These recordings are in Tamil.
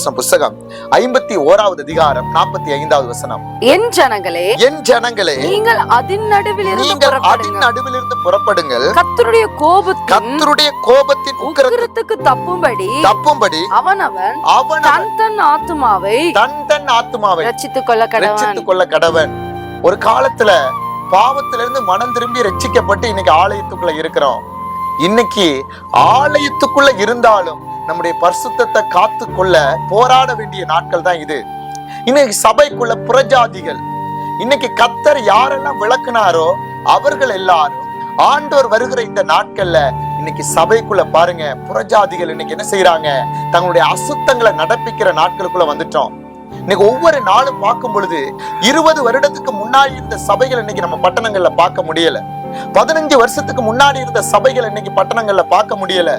தீர்க்கதரிசன புஸ்தகம் 51வது அதிகாரம் 45வது வசனம். என் ஜனங்களே, என் ஜனங்களே, நீங்கள் அதின் நடுவிலிருந்து புறப்படுங்கள். கர்த்தருடைய கோபத்தின் உக்கிரத்துக்கு தப்பும்படி அவனவன் தன் ஆத்துமாவை ரட்சித்துக் கொள்ள கடவன். ஒரு காலத்துல பாவத்திலிருந்து மனம் திரும்பி ரட்சிக்கப்பட்டு இன்னைக்கு ஆலயத்துக்குள்ள இருக்கிறோம். இன்னைக்கு ஆலயத்துக்குள்ள இருந்தாலும் நம்முடைய பரிசுத்தத்தை காத்து கொள்ள போராட வேண்டிய நாட்கள் தான் இது. இன்னைக்கு சபைக்குள்ள புறஜாதிகள், இன்னைக்கு கர்த்தர் யாரெல்லாம் விளக்குனாரோ அவர்கள் எல்லாரும் ஆண்டவர் வருகிற இந்த நாட்கள்ல இன்னைக்கு சபைக்குள்ள பாருங்க, புறஜாதிகள் இன்னைக்கு என்ன செய்யறாங்க, தங்களுடைய அசுத்தங்களை நடப்பிக்கிற நாட்களுக்குள்ள வந்துட்டோம். இன்னைக்கு ஒவ்வொரு நாளும் பார்க்கும் பொழுது 20 வருடத்துக்கு முன்னாடி இருந்த சபைகள் இன்னைக்கு நம்ம பட்டணங்கள்ல பார்க்க முடியல. 15 வருஷத்துக்கு முன்னாடி இருந்த சபைகள் இன்னைக்கு பட்டணங்கள்ல பார்க்க முடியல.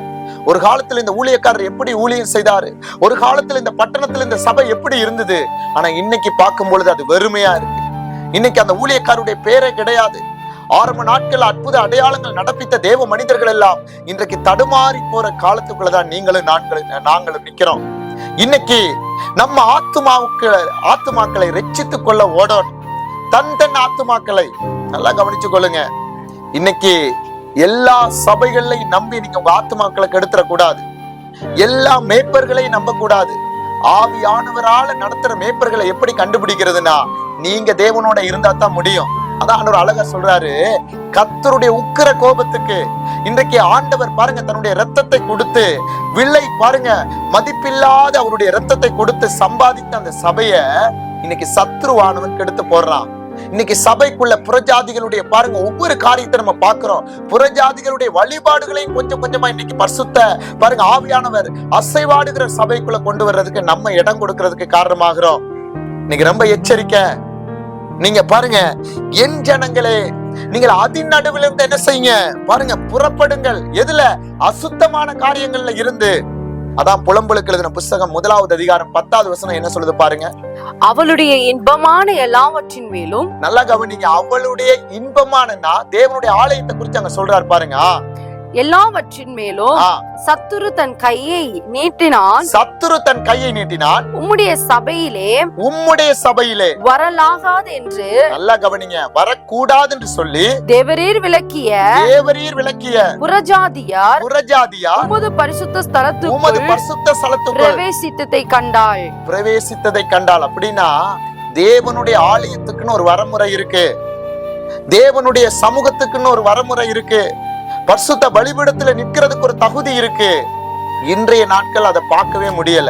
ஒரு காலத்துல இந்த ஊழியக்காரர் எப்படி ஊழியம் செய்தாரு, ஒரு காலத்துல இந்த பட்டணத்துல இந்த சபை எப்படி இருந்தது. ஆனா இன்னைக்கு பார்க்கும் பொழுது அது வெறுமையா இருக்கு. இன்னைக்கு அந்த ஊழியக்காரருடைய பேரே கிடையாது. ஆரம்ப நாட்கள் அற்புத அடையாளங்கள் நடப்பித்த தேவ மனிதர்கள் எல்லாம் இன்றைக்கு தடுமாறி போற காலத்துக்குள்ளதான் நீங்களும் நாங்களும் நிக்கிறோம். இன்னைக்கு நம்ம ஆத்துமாக்களை ரட்சித்துக் கொள்ள ஓடணும். தன் ஆத்துமாக்களை நல்லா கவனிச்சு கொள்ளுங்க. இன்னைக்கு எல்லா சபைகளையும் நம்பி நீங்க உங்க ஆத்துமாக்களை கெடுத்துற கூடாது. எல்லா மேய்ப்பர்களையும் நம்ப கூடாது. ஆவியானவரால நடத்துற மேய்ப்பர்களை எப்படி கண்டுபிடிக்கிறதுனா, நீங்க தேவனோட இருந்தா தான் முடியும். அதான் ஆண்டவர் அழகா சொல்றாரு, கர்த்தருடைய உக்கிர கோபத்துக்கு இன்றைக்கு ஆண்டவர் பாருங்க தன்னுடைய இரத்தத்தை கொடுத்து, வில்லை பாருங்க மதிப்பில்லாத அவருடைய இரத்தத்தை கொடுத்து சம்பாதித்த அந்த சபைய இன்னைக்கு சத்ருவானவன் கெடுத்து போடுறான். இன்னைக்கு சபைக்குள்ள புறஜாதிகளுடைய பாருங்க ஒவ்வொரு காரியத்தை நம்ம பார்க்கிறோம். புறஜாதிகளுடைய வழிபாடுகளையும் கொஞ்சம் கொஞ்சமா இன்னைக்கு பரிசுத்த பாருங்க ஆவியானவர் அசைவாடுகிற சபைக்குள்ள கொண்டு வர்றதுக்கு நம்ம இடம் கொடுக்கறதுக்கு காரணமாகிறோம். இன்னைக்கு ரொம்ப எச்சரிக்கை. நீங்க பாருங்க, என் ஜனங்களே, நீங்கள் அதின் நடுவில் இருந்து என்ன செய்யுங்க, பாருங்க புறப்படுங்கள். எதுல? அசுத்தமான காரியங்கள்ல இருந்து. அதான் புலம்பலுக்கு எழுதின புஸ்தகம் 1வது அதிகாரம் 10வது வசனம் என்ன சொல்லுது பாருங்க. அவளுடைய இன்பமான எல்லாவற்றின் மேலும், நல்லா கவனிங்க, அவளுடைய இன்பமானனா தேவனுடைய ஆலயத்தை குறித்து அங்க சொல்றாரு பாருங்க. எல்லாவற்றின் மேலும் சத்துரு தன் கையை நீட்டினான். உம்முடைய சபையிலே வரலாகாது என்று, நல்லா கவனிங்க, வரக்கூடாது என்று சொல்லி தேவரீர் விளக்கிய புறஜாதியார் உமது பரிசுத்த ஸ்தலத்துக்குள் பிரவேசித்ததை கண்டாள். அப்படின்னா தேவனுடைய ஆலயத்துக்குன்னு ஒரு வரமுறை இருக்கு, தேவனுடைய சமூகத்துக்குன்னு ஒரு வரமுறை இருக்கு, பரிசுத்த பலிபீடத்துல நிற்கிறதுக்கு ஒரு தகுதி இருக்கு. இன்றைய நாட்கள் அதை பார்க்கவே முடியல.